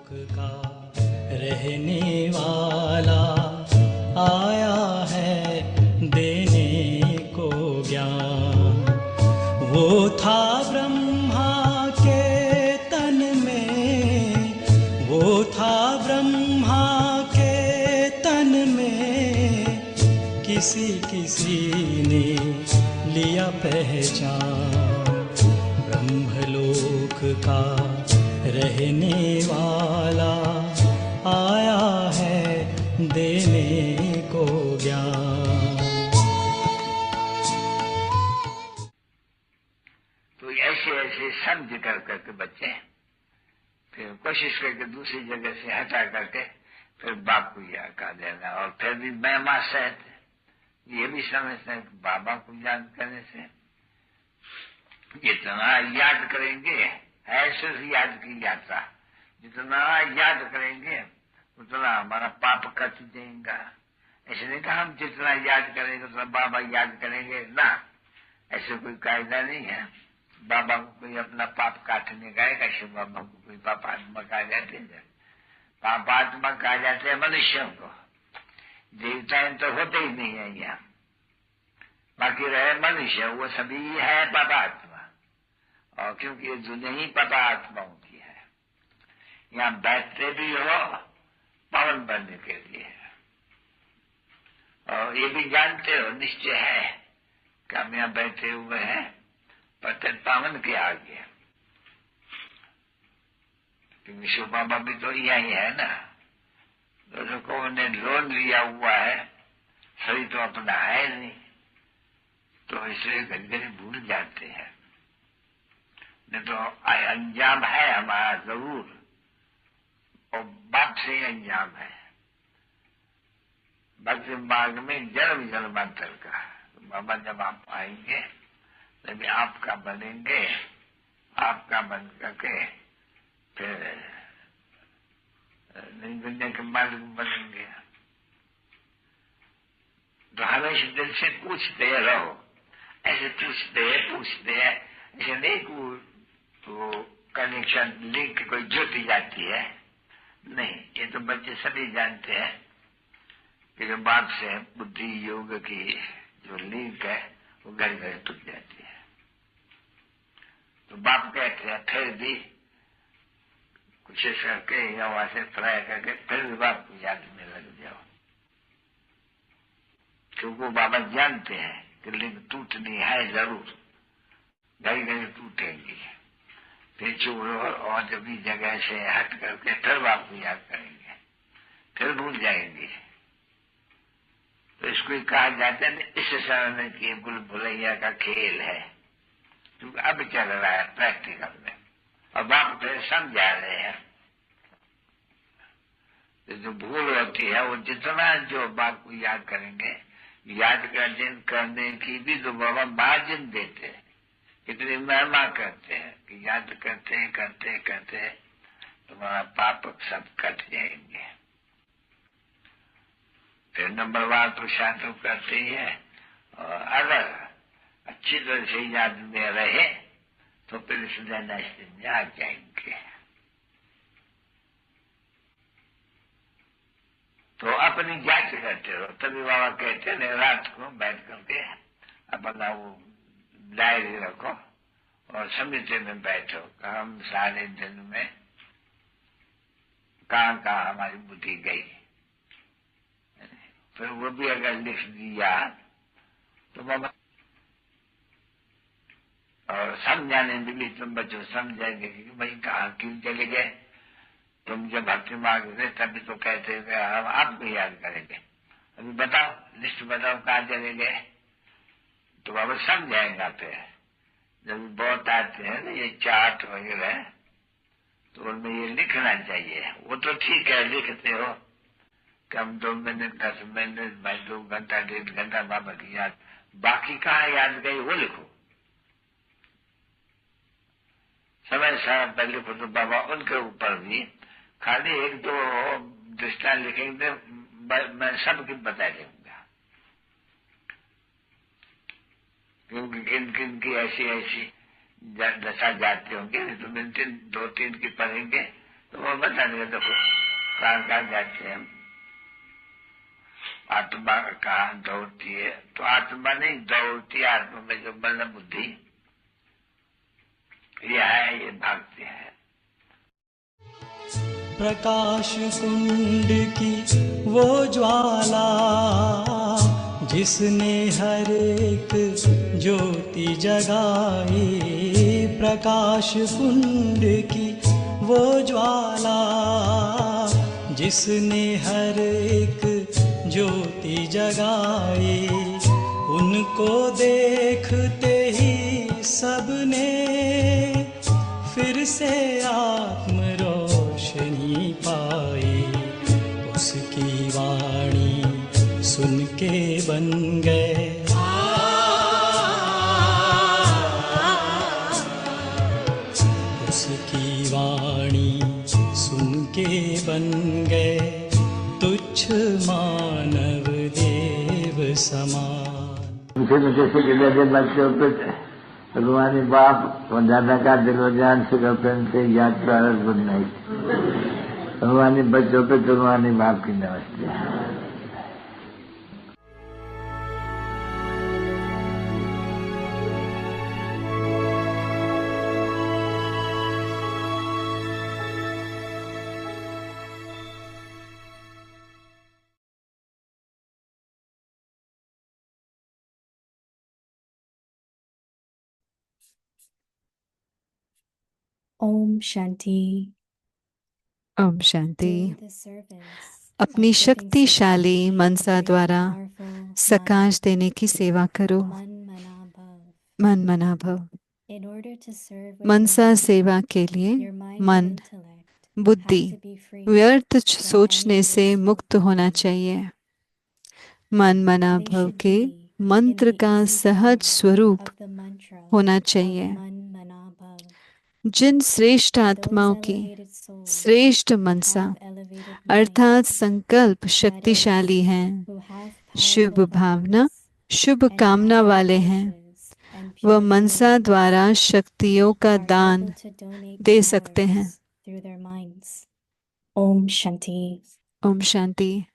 का रहने वाला आया है देने को ज्ञान। वो था ब्रह्मा के तन में, वो था ब्रह्मा के तन में, किसी किसी ने लिया पहचान। ब्रह्मलोक का रहने वाला आया है देने को ज्ञान। तो ऐसे ऐसे समझ कर करके बच्चे फिर कोशिश करके दूसरी जगह से हटा करके फिर बाप को याद कर देना। और फिर भी महिमा सहित ये भी समझते हैं कि बाबा को याद करने से जितना याद करेंगे है सिर्फ याद की यात्रा, जितना याद करेंगे उतना हमारा पाप कट जाएगा। ऐसे नहीं कहा हम जितना याद करेंगे उतना बाबा याद करेंगे ना, ऐसे कोई कायदा नहीं है। बाबा को कोई अपना पाप काटने का है, कैसे बाबा को कोई पापात्मा कहा जाते हैं? पापात्मा कहा जाते हैं मनुष्यों को, देवता तो होते ही नहीं है यहाँ। बाकी रहे मनुष्य, वो सभी है पापात्मा। और क्योंकि ये दुनिया ही पापात्माओं की है, यहाँ बैठते भी हो पावन बनने के लिए। और ये भी जानते हो, निश्चय है कि हम यहाँ बैठे हुए हैं पतित पावन के आगे, क्योंकि शिव बाबा भी तो यही है ना। दोनों को उन्हें लोन लिया हुआ है, सही तो अपना है नहीं, तो इसलिए घड़ी भूल जाते हैं। नहीं तो अंजाम है हमारा जरूर, और बाप से ही अंजाम है। भक्ति मार्ग में जन्म जन्मांतर का। तो बाबा जब आप आएंगे तभी आपका बनेंगे, आपका बन करके फिर नई दुनिया के मार्ग बनेंगे। तो हमेशा दिल से पूछते रहो, ऐसे पूछते हैं ऐसे नहीं तो कनेक्शन लिंक कोई जुट जाती है नहीं। ये तो बच्चे सभी जानते हैं कि जो बाप से बुद्धि योग की जो लिंक है वो घर घर टूट जाती है। तो बाप कहते हैं फिर भी कोशिश करके या वहां से ट्राई करके फिर भी बाप को याद में लग जाओ, क्योंकि बाबा जानते हैं कि लिंक टूटनी है जरूर, घड़ी घड़ी टूटेंगी। फिर चोरों और जब भी जगह से हट करके फिर बाप को याद करेंगे, फिर भूल जाएंगे। तो इसको ही कहा जाता है इस समय की बुल भुलैया का खेल है, क्योंकि अब चल रहा है प्रैक्टिकल में, और बाप फिर समझा रहे हैं। तो जो भूल होती है वो जितना जो बाप को याद करेंगे, याद करने की भी तो बाबा मार्जिन देते हैं, इतनी महिमा करते हैं कि याद करते करते करते तुम्हारा पाप सब कट जाएंगे। फिर नंबरवार तो शांत करते ही है, और अगर अच्छी तरह से याद में रहे तो फिर सुधारना में आ जाएंगे। तो अपनी जांच करते रहो। तभी बाबा कहते हैं रात को बैठ करके अपना वो डायरी रखो और समिति में बैठो, हम सारे दिन में कहाँ कहाँ हमारी बुद्धि गई। फिर वो भी अगर लिख दिया तो बाबा, और समझाने में भी तुम बच्चों समझेंगे कि भाई कहाँ क्यों चले गए। तुम जब भक्ति मांग रहे तभी तो कहते थे हम आपको याद करेंगे, अभी बताओ लिस्ट बताओ कहाँ चले गए, तो बाबा समझाएगा। फिर जब बहुत आते हैं ना ये चार्ट वगैरह, तो उनमें ये लिखना चाहिए। वो तो ठीक है लिखते हो कम 2 मिनट 10 मिनट 2 घंटा 1.5 घंटा बाबा की याद, बाकी कहाँ याद गई वो लिखो। समय सारा पहले लिखो तो बाबा उनके ऊपर भी खाली 1-2 दृष्टांत लिखेंगे, मैं सबकी बता दूंगा, क्योंकि किन किन की ऐसी ऐसी दशा जाती होंगी। तो 2-3 की पढ़ेंगे तो वो बता देगा, देखो कहाँ जाते हैं, आत्मा कहाँ दौड़ती है, तो आत्मा नहीं दौड़ती, आत्मा में जो बल बुद्धि ये है, ये भागती है। प्रकाश कुंड की वो ज्वाला जिसने हर एक ज्योति जगाई, प्रकाश कुंड की वो ज्वाला जिसने हर एक ज्योति जगाई, उनको देखते ही सबने फिर से आत्म रोशनी पाई। उसकी वाणी सुन के बन गए उसकी वाणी सुन के बन गए तुच्छ मानव देव समान। जैसे कि लगे बच्चे होते थे, भगवानी बाप और दादा का दिलोजान से गर्लफ्रेंड से यात्रा गुड नाइट। भगवानी बच्चों पे भगवानी बाप की नमस्ते। ओम शांति। ओम शांति। अपनी शक्तिशाली मनसा द्वारा सकाश देने की सेवा करो। मन मना भव। मनसा सेवा के लिए मन बुद्धि व्यर्थ सोचने से मुक्त होना चाहिए। मन मना भव के मंत्र का सहज स्वरूप होना चाहिए। जिन श्रेष्ठ आत्माओं की श्रेष्ठ मनसा अर्थात संकल्प शक्तिशाली हैं, शुभ भावना शुभ कामना वाले हैं, वह मनसा द्वारा शक्तियों का दान दे सकते हैं। Om Shanti. Om Shanti.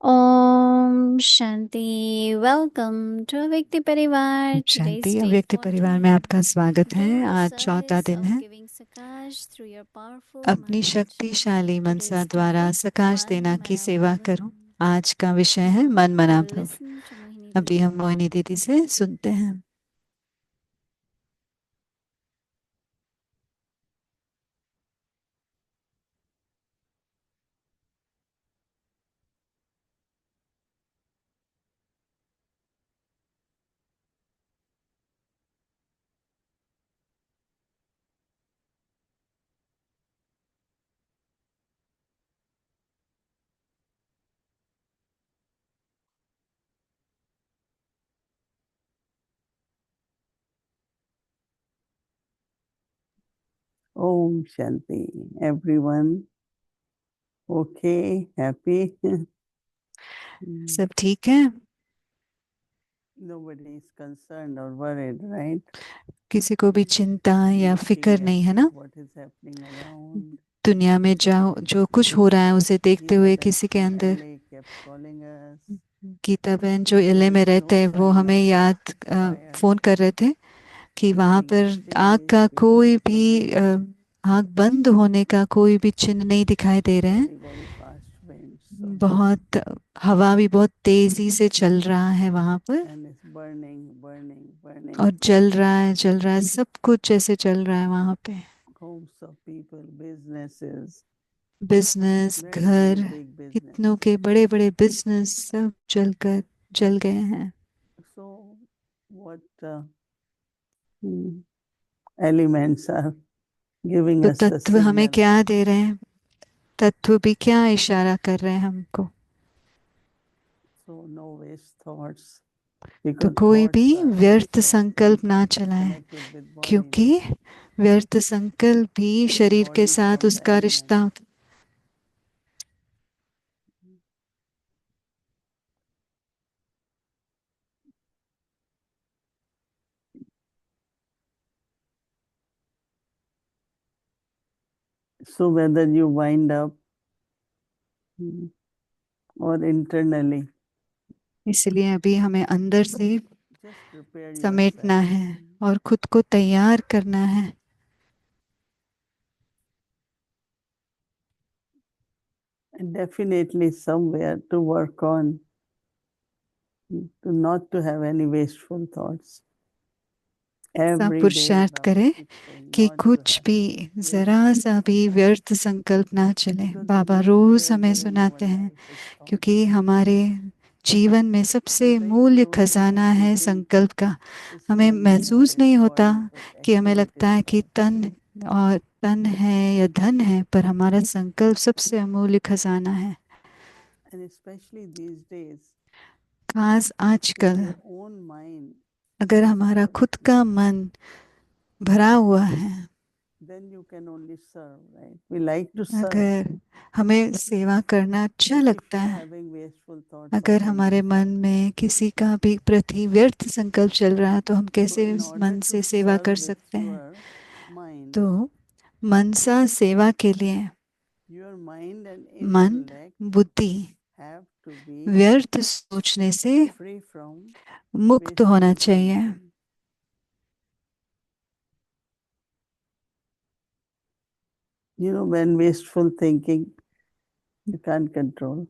Om Shanti. Welcome to Avyakti Parivar. Today's Shanti day अव्यक्त 14. परिवार में आपका स्वागत है। Doing the आज चौथा service दिन of है। giving Sakash through your powerful अपनी mind. शक्तिशाली मनसा Today's द्वारा topic, सकाश Man देना की Mana सेवा Bhava. करो। आज का विषय है Now मन मना we'll भव। listen to Mohini अभी Didi. हम मोहिनी दीदी से सुनते हैं। Om Shanti. Everyone okay, happy? सब ठीक है? Nobody is concerned or worried, right? किसी को भी चिंता या फिक्र नहीं है ना? What is happening around? दुनिया में जो कुछ हो रहा है उसे देखते हुए किसी के अंदर। kept calling us. गीता बहन जो एलए में रहते हैं वो हमें याद फोन कर रहे थे कि वहाँ पर आग का कोई भी आग बंद होने का कोई भी चिन्ह नहीं दिखाई दे रहे हैं। Very fast winds. बहुत हवा भी बहुत तेजी से चल रहा है वहाँ पर And it's burning, burning, burning. और जल रहा है सब कुछ जैसे चल रहा है वहाँ पे। Homes of people, businesses. Business, Very, घर, very big business. कितनों के बड़े बड़े बिजनेस सब जल गए हैं। So what elements are giving तो us the तत्व हमें signal? क्या दे रहे हैं? तत्व भी क्या इशारा कर रहे हैं हमको? So no waste thoughts. तो कोई भी व्यर्थ संकल्प ना चलाए, क्योंकि व्यर्थ संकल्प भी शरीर के साथ उसका रिश्ता होता। So whether you wind up or internally, इसलिए अभी हमें अंदर से समेटना है और खुद को तैयार करना है। and definitely somewhere to work on to not to have any wasteful thoughts. सब पुरुषार्थ करें कि कुछ भी जरा सा भी व्यर्थ संकल्प ना चले। बाबा रोज हमें सुनाते हैं क्योंकि हमारे जीवन में सबसे मूल्य खजाना है संकल्प का। हमें महसूस नहीं होता कि हमें लगता है कि तन है या धन है, पर हमारा संकल्प सबसे अमूल्य खजाना है। खास आजकल अगर हमारा खुद का मन भरा हुआ है, अगर हमें सेवा करना अच्छा लगता है, अगर हमारे मन में किसी का भी प्रति व्यर्थ संकल्प चल रहा है तो हम कैसे उस मन से सेवा कर सकते हैं? तो मनसा सेवा के लिए मन, बुद्धि व्यर्थ सोचने से मुक्त होना चाहिए। When wasteful thinking you can't control.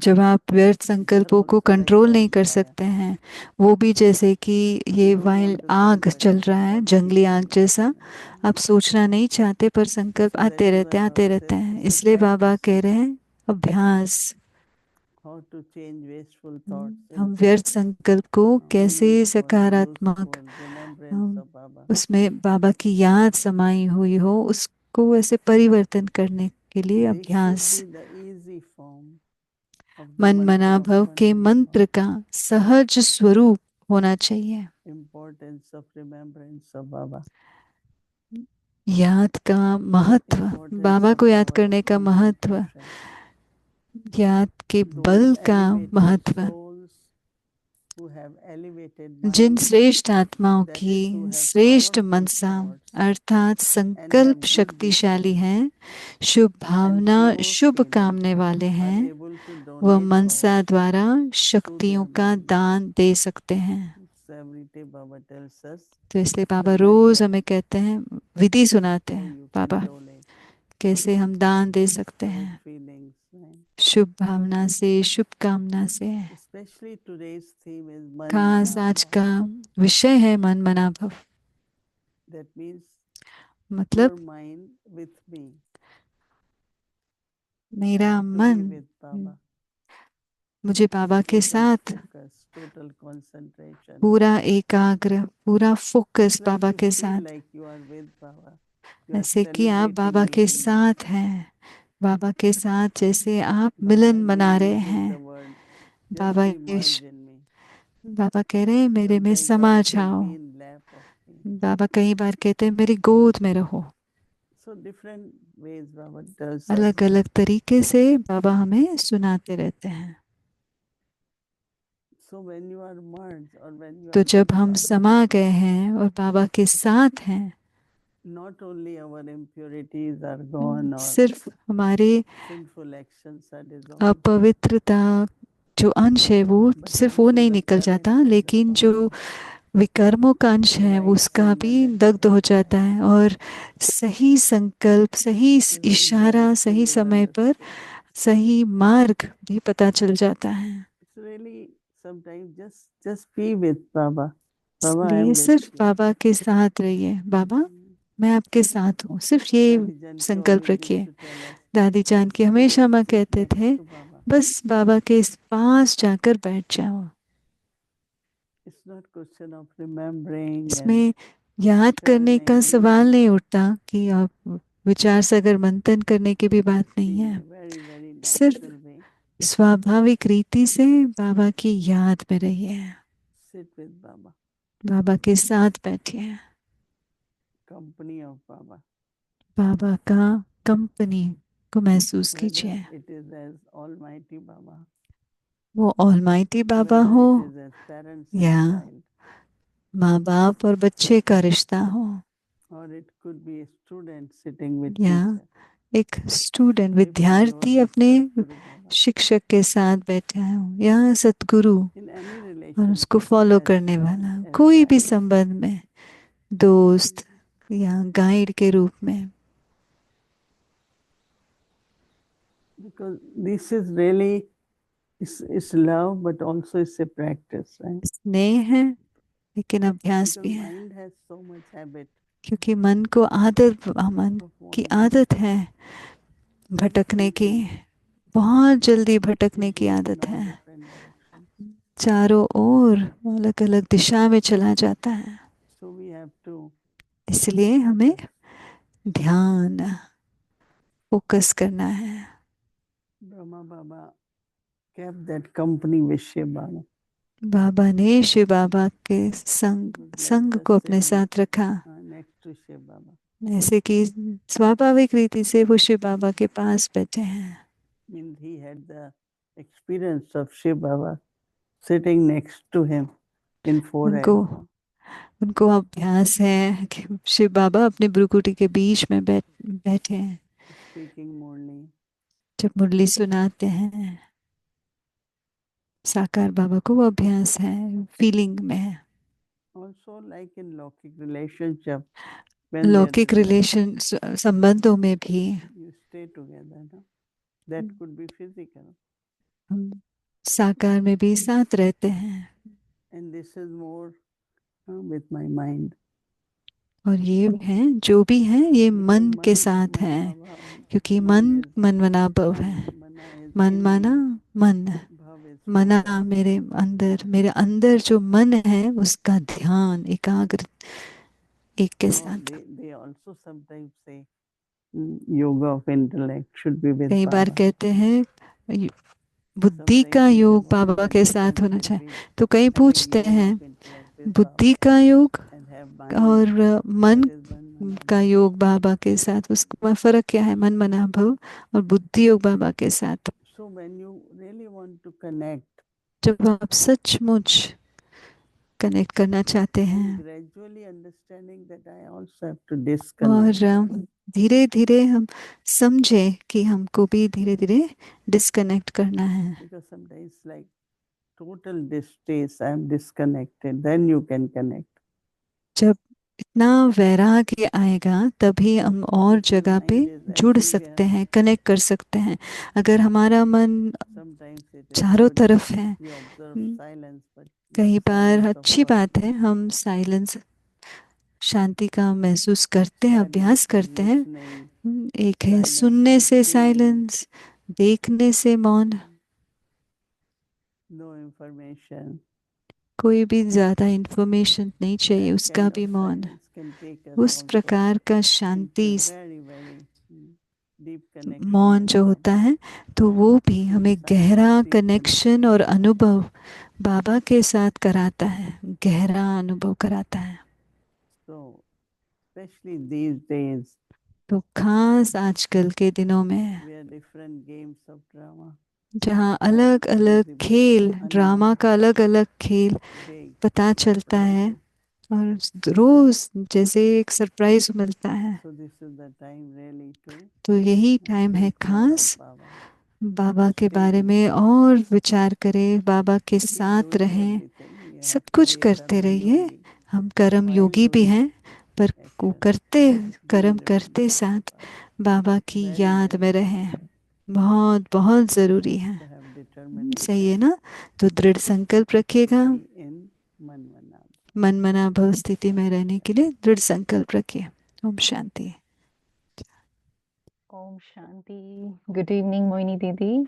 जब आप व्यर्थ संकल्पों को कंट्रोल नहीं कर सकते हैं, वो भी जैसे कि ये वाइल्ड आग चल रहा है, जंगली आग जैसा। आप सोचना नहीं चाहते पर संकल्प आते रहते हैं। इसलिए बाबा कह रहे हैं अभ्यास। हम व्यर्थ संकल्प को कैसे सकारात्मक, उसमें बाबा की याद समाई हुई हो, उसको ऐसे परिवर्तन करने के लिए अभ्यास। मन मना भव के मंत्र का सहज स्वरूप होना चाहिए। याद का महत्व, बाबा को याद करने का महत्व, याद के बल का महत्व। who have elevated Jin minds, श्रेष्ठ आत्माओं that की is, who have श्रेष्ठ powerful मनसा thoughts अर्थात and have संकल्प good शक्तिशाली wishes हैं, शुभ and Bhavna, pure Shubh feelings कामने वाले are हैं, able to वह donate मनसा powers द्वारा to शक्तियों their का beings. दान दे सकते हैं। So every day Baba tells us तो इसलिए the बाबा रोज method हमें कहते हैं, विधि सुनाते how हैं you can बाबा, donate कैसे हम दान दे सकते pure हैं feelings. Right? शुभ भावना से, शुभ कामना से। Especially today's theme is Man खास Mana आज Bhava. का विषय है मन मना भव, That means मतलब your mind with me, मेरा to be मन with Baba. मुझे बाबा के Total साथ focus, total concentration. पूरा एकाग्र, पूरा focus It's like Baba you के feel साथ, like you are with Baba. You are ऐसे कि आप celebrating बाबा के meeting with साथ Baba. हैं, बाबा के साथ जैसे आप Baba मिलन is मना रहे using हैं। the word, Baba just emerge in me. बाबा कह रहे हैं मेरे में Sometimes समा Baba says, जाओ। be in lap of me. बाबा कई बार कहते हैं मेरी गोद में रहो। So different ways Baba tells us. अलग अलग तरीके से बाबा हमें सुनाते रहते हैं। So when you are merged or when you तो are जब with हम Baba, समा गए हैं और बाबा के साथ हैं, not only our impurities are gone or सिर्फ हमारे sinful actions are dissolved, अपवित्रता जो अंश है वो but सिर्फ वो also नहीं the निकल current जाता, of the लेकिन जो power, विकर्मों का अंश the है right उसका signal भी that we दग्ध have हो to जाता have है, और सही संकल्प, सही is इशारा, exact सही and is समय पर understood. सही मार्ग भी पता चल जाता है। It's really sometimes just be with Baba. Baba, I इसलिए am with सिर्फ you. बाबा के साथ रहिए, बाबा मैं आपके साथ हूँ, सिर्फ ये Daddy Janki संकल्प always used रखिए। to tell us, दादी जान की just हमेशा go माँ sit कहते next थे, to Baba. बस बाबा के पास जाकर बैठ जाओ। It's not question of remembering and इसमें याद करने का churning. सवाल नहीं उठता कि आप विचार सागर मंथन करने की भी बात Be नहीं in है, a very, very सिर्फ natural way. स्वाभाविक रीति से बाबा की याद में रहिए, Sit with Baba. बाबा के साथ बैठिए, Company of Baba. बाबा का कंपनी को महसूस Whether कीजिए। it is as Almighty Baba, वो ऑलमाइटी बाबा whether हो it is as parents and या child, माँ बाप और बच्चे का रिश्ता हो, or it could be a student sitting with या teacher. एक स्टूडेंट If you are विद्यार्थी with अपने Sadguru Baba, शिक्षक के साथ बैठा हो, या सतगुरु in any और उसको relationship फॉलो as करने friend, वाला, as कोई भी guide, संबंध में, दोस्त या गाइड के रूप में, because this is really it's love, but also it's a practice, right? स्नेह है लेकिन अभ्यास Because भी है, mind has so much habit क्योंकि मन को मन of की wandering, आदत है भटकने की, बहुत जल्दी भटकने की thinking in आदत all है, different directions. चारों ओर अलग अलग दिशा में चला जाता है। So we have to इसलिए हमें focus. ध्यान फोकस करना है। Brahma Baba kept that company with Shiv Baba. बाबा ने शिव बाबा के He was like संग just को अपने sitting साथ रखा, next to Shiv Baba. ऐसे कि स्वाभाविक रीति से वो शिव बाबा के पास बैठे हैं। Means he had the experience of Shiv Baba sitting next to him in forehead. उनको अभ्यास है कि शिव बाबा अपने भ्रुकुटी के बीच में बैठे हैं, Speaking Murli. जब मुरली सुनाते हैं। साकार बाबा को वो अभ्यास है, फीलिंग में है। Also like in Lokik relationship, when लौकिक रिलेशन संबंधों में भी you stay together, no? That could be physical. हम साकार में भी साथ रहते हैं, And this is more with my mind. और ये है जो भी है ये Because मन के man, साथ man है, bhava, क्योंकि man मन is मन मना भव है। mana is मन in माना me, मन, bhav is मना focus. मेरे अंदर जो मन है उसका ध्यान एकाग्र एक के So साथ। they also sometimes say yoga of intellect should be with कई बार Baba. कहते हैं बुद्धि Sometimes का they say योग बाबा one के person साथ होना should चाहिए, be तो कई having पूछते yoga हैं of intellect with बुद्धि Baba का योग and have mind और मन that is one का योग बाबा के साथ, उसका फर्क क्या है? मन मना भव और बुद्धि योग बाबा के साथ। So when you really want to connect, जब आप सचमुच कनेक्ट करना चाहते हैं gradually understanding that I also have to disconnect. और धीरे धीरे हम समझे कि हमको भी धीरे धीरे डिस्कनेक्ट करना है Because sometimes like total distress, I am disconnected, then you can connect. जब इतना वैराग्य आएगा तभी हम और If your जगह पे mind is जुड़ everywhere, सकते हैं, कनेक्ट कर सकते हैं। अगर हमारा मन sometimes it is चारों good. तरफ है, We observe silence, but कई not बार silence of अच्छी worry. बात है हम साइलेंस शांति का महसूस करते हैं, That अभ्यास is करते हैं। listening, एक है silence, सुनने से seeing, साइलेंस, देखने से मौन, no information. कोई भी ज्यादा इंफॉर्मेशन नहीं चाहिए, That उसका kind भी of मौन। silence can take us उस also प्रकार का into Shanti a very, very deep connection मौन with जो God. होता है तो वो भी हमें Silence, गहरा deep कनेक्शन connection. और अनुभव बाबा के साथ कराता है, गहरा अनुभव कराता है। So, especially these days, तो खास आजकल के दिनों में where different games of drama जहाँ are अलग अलग visible, खेल, ड्रामा unknown, का अलग अलग खेल big पता चलता है surprises. और रोज जैसे एक सरप्राइज मिलता है। So this is the time really to तो यही टाइम है think more of खास Baba. बाबा के Stay बारे with में Baba. और विचार करें, बाबा के Keep साथ doing रहें, everything. You सब have to कुछ be a करते karma रहिए। yogi हम कर्म while योगी भी doing हैं, पर वो action. करते Be कर्म in करते remembrance of साथ Baba. बाबा की Very, याद very में रहें, बहुत बहुत ज़रूरी है। to have सही है determination ना? तो दृढ़ संकल्प to रखिएगा, be in Manmanam. मन मना भव स्थिति में रहने के लिए दृढ़ संकल्प रखिए। Om Shanti. Om Shanti. Good evening, Moini Didi.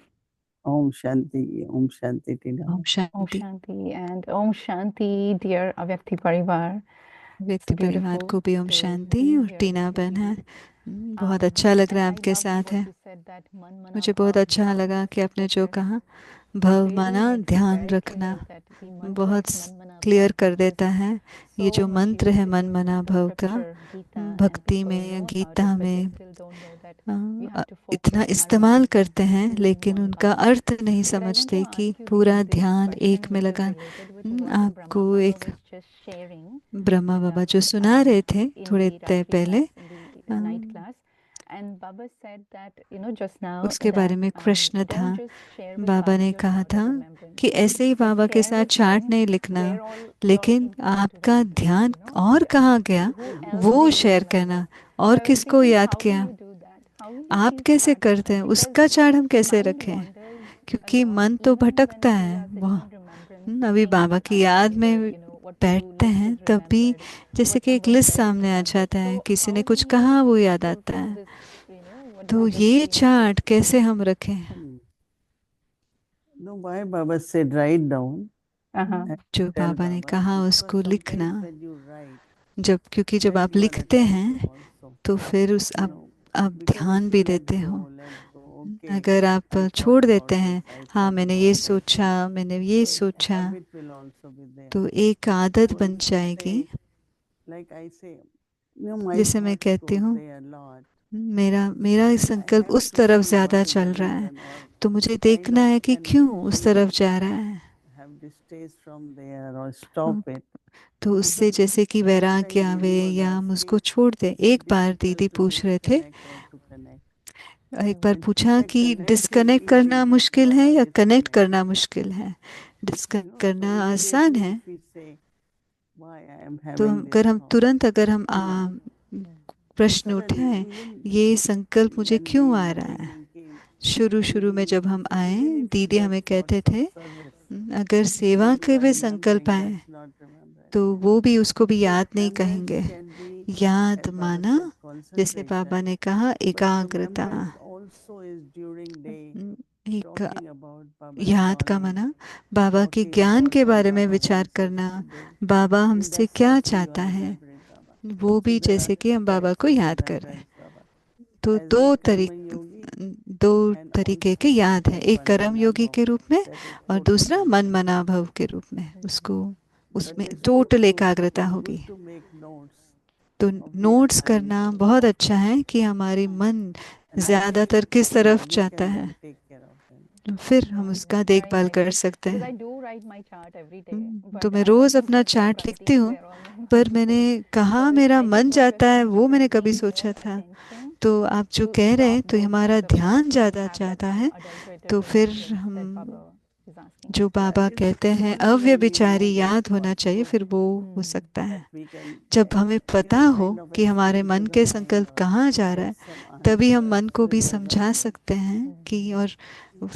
Om Shanti Tina. Om Om Shanti. Shanti and Om Shanti, dear Avyakti Parivar. व्यक्ति परिवार को भी ओम शांति। और टीना बहन है, बहुत अच्छा लग रहा है आपके साथ है। मुझे बहुत अच्छा लगा कि आपने जो कहा, भव माना ध्यान रखना, बहुत क्लियर कर देता है। ये जो मंत्र है मन मना भव का, भक्ति में या गीता में इतना इस्तेमाल करते हैं लेकिन उनका अर्थ नहीं समझते कि पूरा ध्यान एक में लगा। आपको एक ब्रह्मा बाबा जो सुना रहे थे थोड़े देर पहले, उसके बारे में प्रश्न था। बाबा ने कहा था कि ऐसे ही बाबा के साथ चार्ट नहीं लिखना, लेकिन आपका ध्यान और कहाँ गया वो शेयर करना। और किसको याद किया, आप कैसे करते हैं उसका चार्ट हम कैसे रखें, क्योंकि मन तो भटकता है। वो अभी बाबा की याद में बैठते हैं तब भी जैसे कि एक लिस्ट सामने आ जाता है, किसी ने कुछ कहा वो याद आता है। तो ये चार्ट कैसे हम रखें? No, why Baba said write down. जो Tell बाबा ने Baba, कहा because उसको sometimes लिखना, when you write, क्योंकि जब then आप you are लिखते attached हैं also. तो फिर उस You आप know, because ध्यान if भी you let देते हो। go, okay, अगर आप I छोड़ thought देते about हैं, this, I हाँ thought मैंने ये about this, सोचा, मैंने ये so सोचा, habit will also be there. तो एक आदत So बन if you जाएगी। say, like I say, you know, my जैसे मैं thoughts कहती go हूँ, there a lot. मेरा I संकल्प have उस to तरफ see ज्यादा what is the चल रहा है, reason or तो मुझे kind देखना of है कि can क्यों उस तरफ you जा रहा है। have distaste from there or stop it. तो उससे जैसे कि वैराग्य Sometime आवे Didi was या हम उसको asking, छोड़ दें। is एक it बार difficult दीदी to पूछ रहे थे, disconnect or to connect? एक बार And पूछा कि disconnect is डिस्कनेक्ट करना easy, मुश्किल है Baba या कनेक्ट disconnect. करना मुश्किल है। You डिस्कनेक्ट know, so करना आसान immediately है। if we say, why I am तो having this अगर हम thought, तुरंत अगर हम प्रश्न suddenly उठाएं, even ये संकल्प मुझे when we क्यों in आ the रहा है। beginning came, शुरू में जब हम आए, even if we दीदी get हमें कहते thoughts of थे, service, अगर सेवा what you के are भी संकल्प remembering, आए that's not remembrance. तो वो भी उसको भी So याद नहीं remembrance कहेंगे। can be, याद as Baba माना, said, जैसे बाबा concentration. ने कहा, But एकाग्रता। remembrance also is during day, एक talking about Baba's याद का knowledge, माना बाबा की talking ज्ञान about के what बारे में Baba विचार wants us करना, to do. बाबा In हमसे that क्या also you चाहता are है, remembering Baba. वो भी So there जैसे are कि हम बाबा को types of याद कर रहे हैं। remembrance Baba. तो As a karma yogi दो and तरीके के also याद है, as एक one कर्म योगी manabhav. के रूप में That is और total दूसरा मन concentration. मनाभव के रूप में। उसको But उसमें this is टोटल also एकाग्रता होगी। good to make notes तो of where notes I need करना to बहुत stop. अच्छा है कि हमारी मन And I ज्यादातर think किस तरफ we जाता can है, then take care of them. तो फिर हम उसका देखभाल कर सकते हैं। write my chart every day, तो but मैं I रोज don't अपना think that चार्ट quality लिखती is हूँ, there on my पर chart. मैंने कहा Because मेरा I मन think what जाता you're है saying वो is मैंने that we कभी need सोचा more था। attention तो आप जो to कह रहे हैं stop तो those हमारा kind of ध्यान thoughts ज़्यादा and have चाहता that है, adulterated तो फिर remembrance हम that Baba is asking जो us for. बाबा It's कहते हैं only when we know अव्यभिचारी those याद होना thoughts चाहिए, so फिर वो हो Hmm. सकता है। that we can जब हमें पता give हो kind of कि हमारे explain to मन the के mind संकल्प or कहाँ जा रहा है, get some तभी हम answers मन को भी with that समझा answer. सकते हैं कि और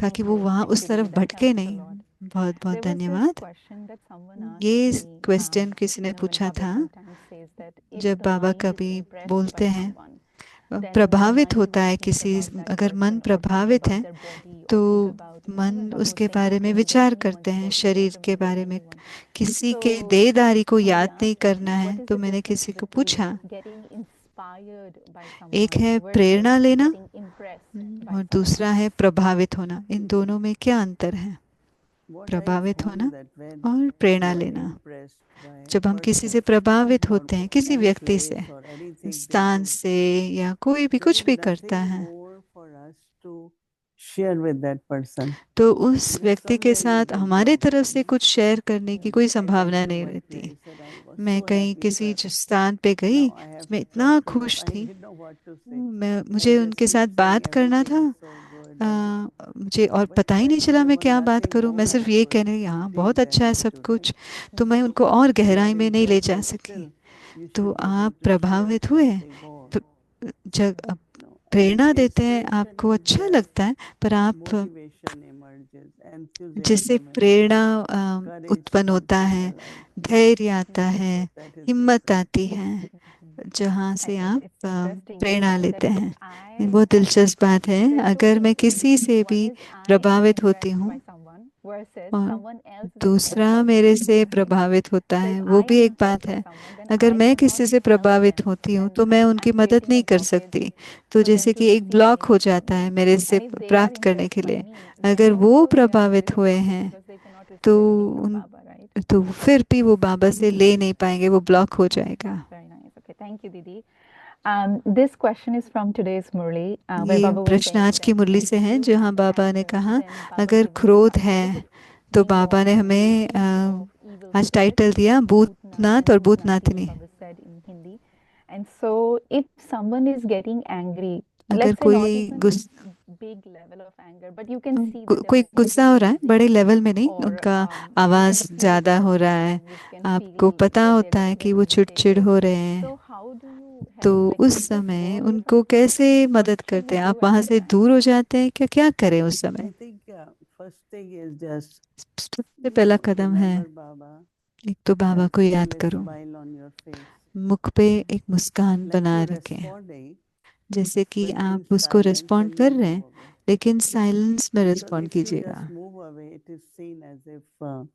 ताकि वो Okay, वहाँ thank उस you, तरफ Didi. That भटके helps a नहीं। lot. बहुत बहुत There was this धन्यवाद। question that someone asked ये me, क्वेश्चन किसी ने when पूछा Baba था, sometimes says that if जब the बाबा mind is कभी impressed बोलते by हैं someone, then the प्रभावित mind होता will है think किसी, about that अगर मन person or think प्रभावित about है their body or तो think about, मन when Baba was उसके saying बारे not में remember विचार anyone's करते हैं, body, not शरीर के remember बारे में। anyone. किसी के So देहदारी को somebody याद नहीं asked me, करना है, what is तो the मैंने difference किसी को between पूछा, getting inspired by एक someone है versus प्रेरणा लेना getting impressed by और someone? दूसरा है प्रभावित होना। इन दोनों में क्या अंतर है? What I प्रभावित found होना that when और प्रेरणा you are लेना। impressed by a जब हम किसी person से प्रभावित or होते हैं, किसी any व्यक्ति place से, or anything they स्थान do, से, या कोई भी there कुछ is भी करता nothing है, more for us to share with that person. तो उस You know, व्यक्ति के somewhere you साथ get हमारे blocked. तरफ से कुछ शेयर करने की कोई I went संभावना to नहीं one रहती। place and I was मैं so कहीं happy किसी that स्थान पे गई, now I have मैं to इतना talk to them. खुश I थी, didn't know what to say. मैं I मुझे just उनके keep साथ saying बात करना everything था। is so good and मुझे और but पता ही नहीं when चला there मैं was क्या बात nothing करूं, मैं more सिर्फ I ये could कहने यहाँ teach बहुत अच्छा है them सब to कुछ, do. तो मैं उनको और गहराई You're में नहीं ले impressed, जा but सकी। still you तो should be able आप to share प्रभावित what हुए, they want. जब No, प्रेरणा देते हैं, inspiration आपको is अच्छा just लगता है, पर आप motivation emerges, जिससे enthusiasm प्रेरणा emerges, courage उत्पन्न comes होता in है, the life. धैर्य आता है, That is हिम्मत different. आती है, जहाँ से आप It's interesting प्रेरणा that लेते if हैं। I बहुत am, दिलचस्प बात है, there are two अगर मैं things, किसी Didi. से One भी is I am प्रभावित होती impressed हूँ by someone versus और someone else is दूसरा impressed by मेरे me. से प्रभावित होता So if है, वो I भी am एक बात impressed by है। someone, then अगर I मैं cannot किसी से help प्रभावित them, होती हूँ then तो मैं उनकी I'm मदद creating नहीं a कर blockage सकती, तो for them जैसे to कि एक receive ब्लॉक हो anything जाता from है me. मेरे से And if they are प्राप्त करने impressed के by लिए। me, अगर then वो also there प्रभावित is a हुए blockage हैं because they cannot तो receive anything from उन Baba, right? तो फिर भी वो बाबा से ले नहीं पाएंगे, वो ब्लॉक हो जाएगा। Very nice. Okay, thank you, Didi. This question is from today's Murli, where ये Baba was प्रश्न saying आज की that मुरली से if है, you जहाँ have बाबा ने anger, कहा then Baba अगर gives the क्रोध है title तो बाबा ने Demon, हमें chief of evil आज spirits, टाइटल दिया Bhutnath भूतनाथ and और Bhutnati, भूतनाथिनी। Baba said in Hindi. And so if someone is getting angry, अगर let's say कोई not even big level of anger, but you can see that their कोई voice गुस्सा is हो रहा है, बड़े raising, लेवल में नहीं, or उनका you can आवाज feel ज्यादा हो रहा है, you can आपको feel पता that होता they're है getting कि very वो चिड़चिड़ irritated. हो रहे हैं, So how do you तो help? Like, उस you just समय go away उनको from the कैसे person? मदद What should करते we हैं? do आप at वहां that से time? दूर हो जाते हैं क्या, क्या करें उस समय? I think first thing is just सबसे पहला कदम है, remember Baba एक तो बाबा and को put याद a करो, smile on your face. मुख पे एक मुस्कान Like बना you're रखें, responding, जैसे कि but in आप उसको silence रिस्पॉन्ड and you कर रहे हैं, move away. लेकिन साइलेंस में Because रिस्पॉन्ड if you कीजिएगा। just move away, it is seen as if, not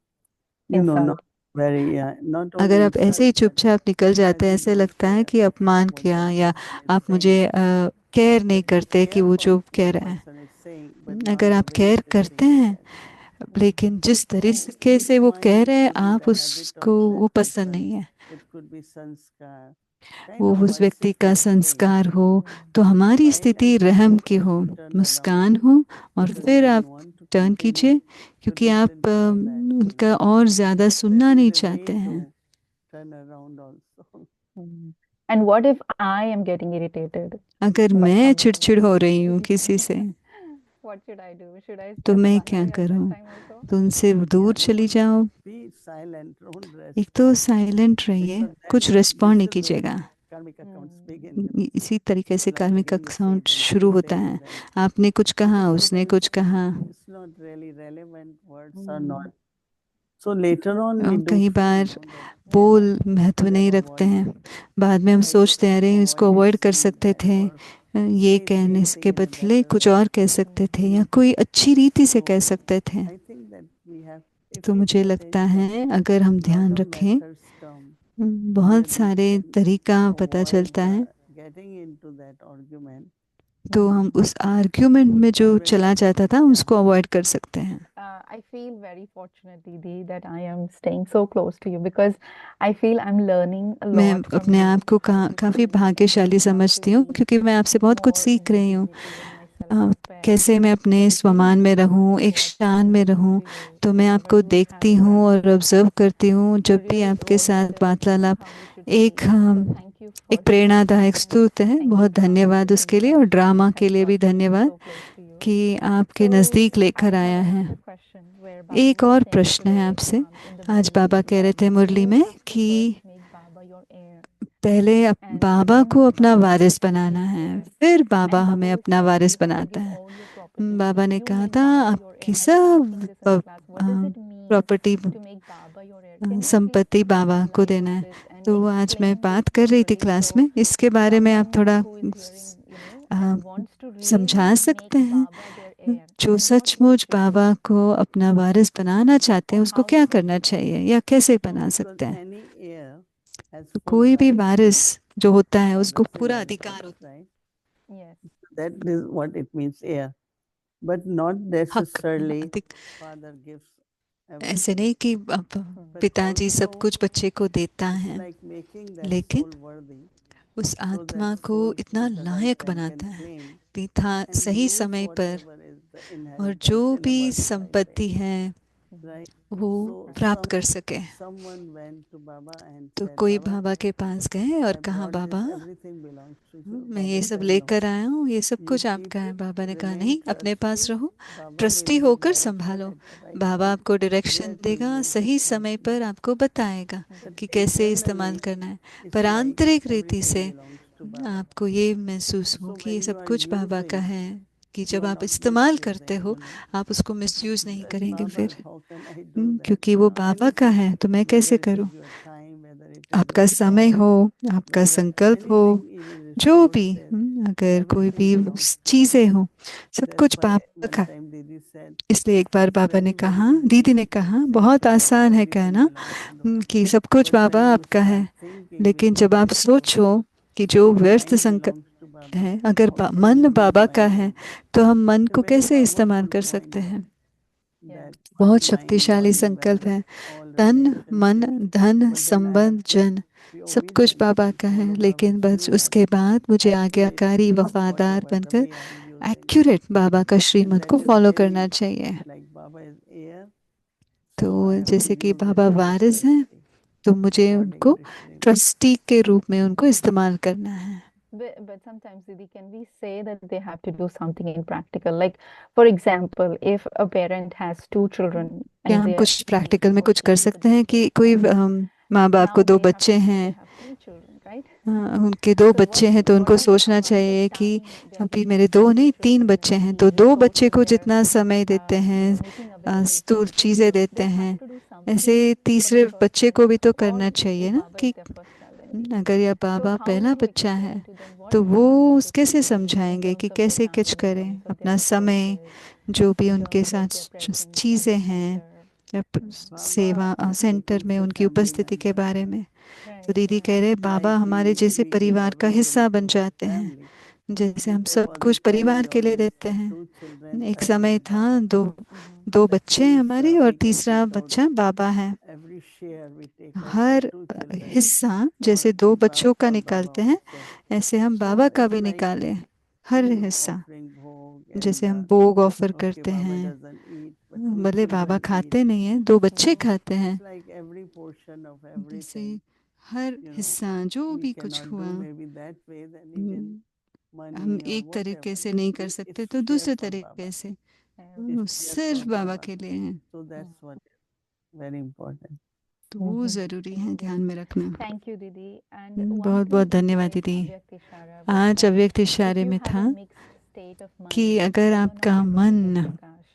Insult. very, not अगर only आप ऐसे ही insult, but चुपचाप निकल जाते हैं, as you ऐसे don't लगता है care कि अपमान what किया, that या person is आप मुझे saying. केयर नहीं But you करते कि care वो for जो what कह रहा है। person is saying, but not अगर the आप way केयर it is करते being हैं, said. लेकिन जिस So तरीके which से वो one कह is रहे हैं, pulling आप the habit उसको of वो that पसंद person? नहीं है, It could be sanskar, kind वो of उस व्यक्ति merciful का thing. संस्कार हो, तो You हमारी smile स्थिति and then रहम की हो, turn मुस्कान around हो, और because फिर you आप don't want to turn continue कीजिए, to क्योंकि listen आप to all that. उनका और ज्यादा That सुनना is नहीं a चाहते way हैं। to turn around also. And what if I am getting irritated अगर by मैं someone? चिड़चिड़ हो रही हूँ किसी से, What should I do? Should I तो step मैं क्या away at that करूँ? time also? तो उनसे दूर चली जाओ। Be silent, don't एक तो respond. साइलेंट रहिए, Because then कुछ रिस्पॉन्ड this नहीं is where कीजिएगा। karmic accounts begin. इसी तरीके से Like कार्मिक again you say account that शुरू he होता said है। that. आपने कुछ कहा, Because उसने sometimes कुछ कहा, it's not really relevant, words are not. So later on we do कई feel, बार that बोल महत्व could नहीं have रखते हैं, avoided. बाद में हम I could सोचते हैं have अरे इसको avoided अवॉइड कर saying सकते that थे, or ये say कहने same thing के in a बदले better कुछ way. और कह सकते थे, या कोई अच्छी रीति से कह So सकते थे। I think that we have, if तो we मुझे pay लगता attention, है अगर हम lot ध्यान of रखें, methods come बहुत where we सारे can तरीका पता avoid चलता है, getting into that argument. तो हम उस आर्ग्यूमेंट में जो Always, चला जाता था yeah. उसको अवॉइड कर सकते हैं। I feel very fortunate, Didi, that I am staying so close to you because I feel I'm learning a मैं lot from अपने you. आप को काफ़ी भाग्यशाली समझती हूँ, क्योंकि मैं आपसे बहुत कुछ More सीख रही हूँ। integrity in myself कैसे मैं अपने स्वमान में रहूं, एक शान में रहूं। तो मैं आपको देखती हूँ और ऑब्जर्व करती हूँ जब भी आपके साथ वार्तालाप। एक एक प्रेरणादायक स्तुति है, बहुत धन्यवाद उसके लिए, और ड्रामा के लिए भी धन्यवाद कि आपके नज़दीक लेकर आया है। एक और प्रश्न है आपसे। आज बाबा कह रहे थे मुरली में कि पहले बाबा को अपना वारिस बनाना है, फिर बाबा हमें अपना वारिस बनाता है। बाबा ने कहा था आपकी सब प्रॉपर्टी, संपत्ति बाबा को देना है। तो आज मैं बात कर रही थी क्लास में, इसके बारे में आप थोड़ा समझा सकते हैं? जो सचमुच बाबा को अपना वारिस बनाना चाहते हैं उसको क्या करना चाहिए या कैसे बना सकते हैं? तो कोई भी वारिस जो होता है उसको पूरा अधिकार होता है। That is what it means, heir. But not necessarily father gives everything. ऐसे नहीं कि पिताजी सब कुछ बच्चे को देता है, Like making that लेकिन soul worthy, उस so आत्मा that को soul इतना is the like right and बनाता can है claim पिता and सही use समय पर, whatever is the और inheritance जो in a भी worthwhile way, संपत्ति है right? वो So प्राप्त कर सके। someone went to Baba and तो said, कोई Baba, बाबा के पास गए और I कहा, brought Baba this, everything belongs to you. मैं Baba ये सब said, no. लेकर आया हूँ, ये सब You कुछ keep आपका है। it, बाबा ने कहा remain नहीं, अपने पास trustee. रहो, Baba ट्रस्टी will give होकर direction संभालो। at the right Baba time आपको where डायरेक्शन to देगा, use सही it समय wisely. पर आपको बताएगा But कि कैसे इस्तेमाल internally, करना है। it's पर like आंतरिक रीति everything से belongs to Baba. आपको ये महसूस हो So कि ये when you सब are कुछ बाबा का using, है, कि you जब are आप not इस्तेमाल करते misusing, हो आप उसको मिसयूज नहीं That करेंगे Baba, फिर। how can I do that? क्योंकि वो बाबा का Anything, है तो मैं whether कैसे it is करूं? your time, whether it is आपका your समय thought, हो, आपका whether संकल्प हो, anything, even जो भी, resources, अगर कोई everything भी belongs to चीजें Baba. हो, सब That's कुछ why बाबा one का। time Didi said, इसलिए एक बार it's बाबा ने very, very कहा, easy दीदी to ने कहा, say बहुत that आसान है everything कहना belongs to Baba. कि सब कुछ But बाबा when you आपका है, start thinking लेकिन which जब आप belongs to Baba, सोचो कि जो if व्यर्थ mind संकल्प belongs to Baba, है, अगर how can मन we use बाबा का mind है like that? तो हम मन It's a को very कैसे इस्तेमाल powerful कर point सकते हैं? that बहुत mind, शक्तिशाली body, संकल्प wealth, है। all तन, मन, relationships. धन, But then I संबंध, have to जन, be सब कुछ obedient बाबा and का है, follow लेकिन Baba's बस श्रीमत उसके बाद मुझे accurately, आज्ञाकारी वफादार whatever the बनकर way I am using. Accurate बाबा का And श्रीमत that को is फॉलो very करना चाहिए। like Baba is heir, तो so I have to जैसे कि use it बाबा as वारिस हैं, trustee तो मुझे according उनको to Shri. ट्रस्टी के रूप में उनको इस्तेमाल करना है। But sometimes, Didi, can we say that they have to do something in practical? Like, for example, if a parent has two children क्या and हम they कुछ प्रैक्टिकल में कुछ कर सकते हैं कि कोई माँ बाप को now दो they have बच्चे two, हैं, they have two children, right? उनके दो So बच्चे हैं, तो what उनको is सोचना the चाहिए कि time they are अभी giving मेरे to दो two नहीं 3 children बच्चे and हैं, तो 2 बच्चे resources को they're जितना समय देते हैं, making available स्तूल for the चीज़ें children, देते they have हैं, to do ऐसे something for तीसरे the first बच्चे को child, भी तो or करना चाहिए ना Baba कि is their first child anyway. अगर यह So बाबा how पहला can we बच्चा है explain to them what तो वो Baba should कैसे do in समझाएंगे terms कि of their कैसे कुछ family, in करें, terms of अपना their समय, resources, जो भी in उनके terms of साथ their presence at चीज़ें the हैं, center? या सेवा Baba सेंटर में becomes a उनकी family उपस्थिति के member. बारे में। तो Right, दीदी कह right. रहे बाबा Like हमारे जैसे we give परिवार का everything हिस्सा to बन his जाते हैं, family. जैसे हम If a सब father कुछ can, परिवार he के लिए always देते have हैं। 2 children एक as समय his था Baba. दो The बच्चे हैं things हमारे और we can तीसरा take out, बच्चा बाबा है। every share we take out for her 2 children हिस्सा for जैसे 2 his Baba, बच्चों का for Baba निकालते हैं, also. ऐसे हम So बाबा का it's भी like, निकालें, हर हिस्सा। offering bhog जैसे and हम भोग ऑफर okay, करते Baba हैं, doesn't eat, but 2 भले बाबा children eat. खाते नहीं हैं, 2 बच्चे खाते हैं। It's like every portion of जैसे everything, हर हिस्सा जो we भी कुछ cannot हुआ, do maybe that way, then even हम money or एक तरीके whatever. से नहीं कर सकते It's तो share दूसरे for तरीके Baba. से It's share सिर्फ for बाबा Baba. के लिए हैं। So that's what is very important. तो वो ज़रूरी है ध्यान में रखना। Thank you, Didi. And one बहुत बहुत thing धन्यवाद today's दीदी। Avyakt Ishara was आज that अव्यक्त if इशारे you में have था a mixed state of mind, कि अगर then you're आपका not able to मन get Prakash.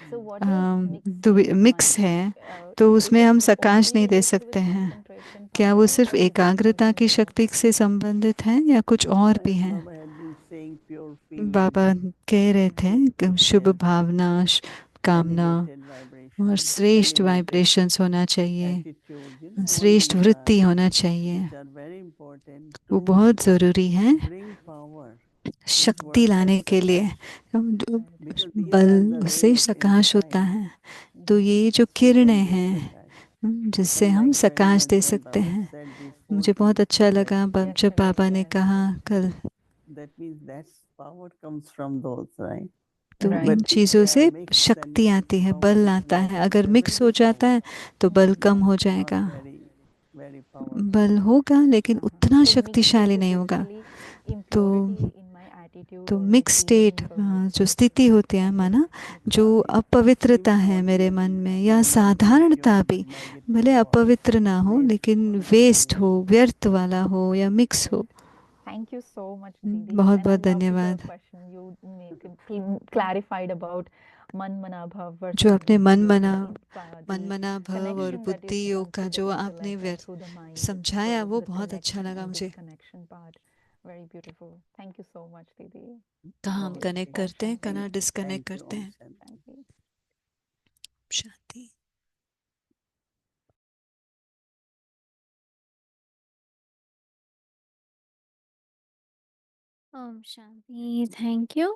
So what is mixed state of mix mind? है तो Is उसमें it हम सकाश only नहीं दे related सकते with हैं। concentration क्या वो power, सिर्फ or is it एकाग्रता something की else? शक्ति से संबंधित है या कुछ और भी As है? Baba had been saying, pure feeling, बाबा कह रहे थे कि शुभ yes, भावना, कामना elevated और vibration, श्रेष्ठ elevated वाइब्रेशंस होना चाहिए, attitude, all श्रेष्ठ these वृत्ति are होना चाहिए। which are very important वो to बहुत ज़रूरी है bring power शक्ति towards लाने that के लिए। Sakash. Because these बल are the उससे rays in the सकाश होता sky. है, तो ये जो We किरणें can give हैं Sakash. जिससे And हम like very सकाश much they when सकते Baba हैं। said these 4 मुझे बहुत things अच्छा together, लगा जब बाबा ने कहा कल, that means that's power comes from those, right? तो Right. इन But if चीजों they से are mixed, शक्ति then आती है, power बल will आता not है। be अगर मिक्स हो present. जाता है तो बल कम हो Not जाएगा। very, very powerful. बल होगा लेकिन उतना So mixed शक्तिशाली state is नहीं होगा। basically तो impurity in my attitude तो or like mix state feelings or my जो स्थिति होती है, माना जो अपवित्रता है मेरे मन में, या साधारणता भी, भले अपवित्र ना हो लेकिन वेस्ट हो, व्यर्थ वाला हो या मिक्स हो। Thank you so much, Didi. बहुत And I बहुत love the धन्यवाद। question you clarified about मन मना भाव versus जो आपने बुद्धि मन योग, मना the मन मना भव और connection that बुद्धि is योग done का through the जो आपने intellect and through the mind, समझाया, वो the बहुत अच्छा connection लगा and मुझे। disconnection part. Very beautiful. Thank you so much, Didi. कहाँ हम Thank you. कनेक्ट Om करते हैं, Shanti. कहाँ डिस्कनेक्ट Thank you, करते Om हैं। Shanti. Shanti. Shanti. Om Shanti. Thank you.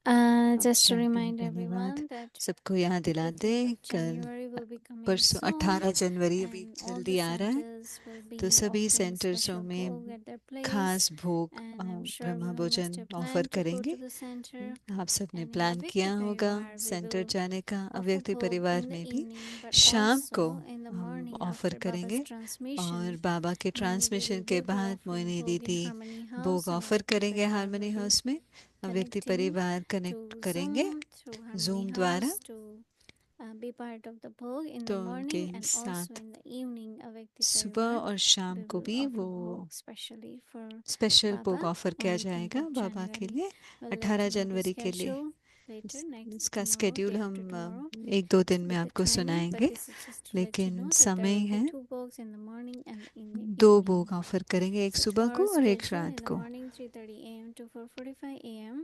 Just to Shanti, remind धन्यवाद। everyone that सबको यहाँ दिला दे, 15th of कल January will be coming परसों soon, 18 जनवरी अभी and all जल्दी the आ रहा है। centers will तो be सभी offering सेंटर्सों special में bhog at their place. खास भोग And I'm sure Brahma everyone must भोजन have offer planned to go करेंगे। to the center. आप सबने And in प्लान Avyakti किया होगा Parivar, we सेंटर will जाने का। offer अव्यक्ति bhog परिवार in the में भी evening, but शाम को also in the हम morning ऑफर after Baba's करेंगे, और transmission. बाबा के Moini ट्रांसमिशन Devi के will be बाद offering मोहिनी bhog in दीदी Harmony भोग House, and ऑफर Avyakti करेंगे Parivar harmony will be house में। अव्यक्ति connecting परिवार to कनेक्ट करेंगे Zoom through Harmony जूम द्वारा। House to be part of the bhog in तो the उनके morning, and also साथ in the evening. Avyakti सुबह Parivar और शाम we को will भी offer वो bhog specially for स्पेशल भोग Baba ऑफर on किया 18th जाएगा of बाबा के January. लिए We'll let 18 you know the जनवरी के लिए। schedule later, next इसका tomorrow, स्केड्यूल day हम after tomorrow, 1-2 दिन में with the आपको timing. But सुनाएंगे, this is just to let you लेकिन know that there समय will be है 2 bhogs in the morning and in the 2 evening. भोग ऑफर करेंगे, एक So सुबह को tomorrow's और एक schedule रात in the को। morning 3:30 a.m. to 4:45 a.m.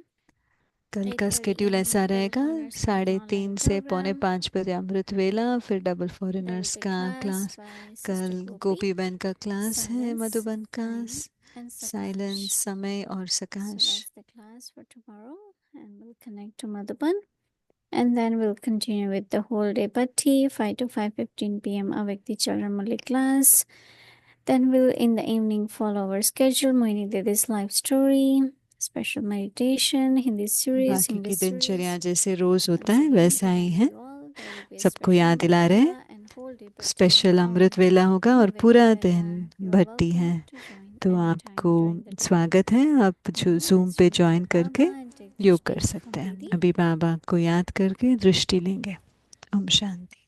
कल का 8:30 स्केड्यूल a.m. ऐसा double रहेगा, foreigners का 3:30 online से पौने program. 5 बजे अमृत वेला, फिर double There will foreigners be का class क्लास। by कल Sister Gopi, गोपी बहन का क्लास है, Silence, मधुबन का Time, and साइलेंस, Sakash. समय और So सकाश। that's the class for tomorrow, and we'll connect to Madhuban. And then we'll continue with the whole day Bhatti, 5 to 5:15 p.m. Avyakti Charamali class. Then we'll in the evening follow our schedule, Moini Didi's life story, special meditation, Hindi series, बाकी की English दिनचर्या series. जैसे रोज होता Once है again, वैसा ही remind है। you all, there will be a सबको याद special दिला रहे हैं, mantra and whole day Bhatti special on अमृत वेला होगा और Avyakti पूरा Parivar. दिन You are भट्टी है। welcome to join तो anytime आपको during the day. स्वागत है, आप जो Now जूम let's पे remember ज्वाइन करके Baba and take योग Drishti कर from सकते हैं। Didi. अभी बाबा को याद करके दृष्टि लेंगे। ओम शांति।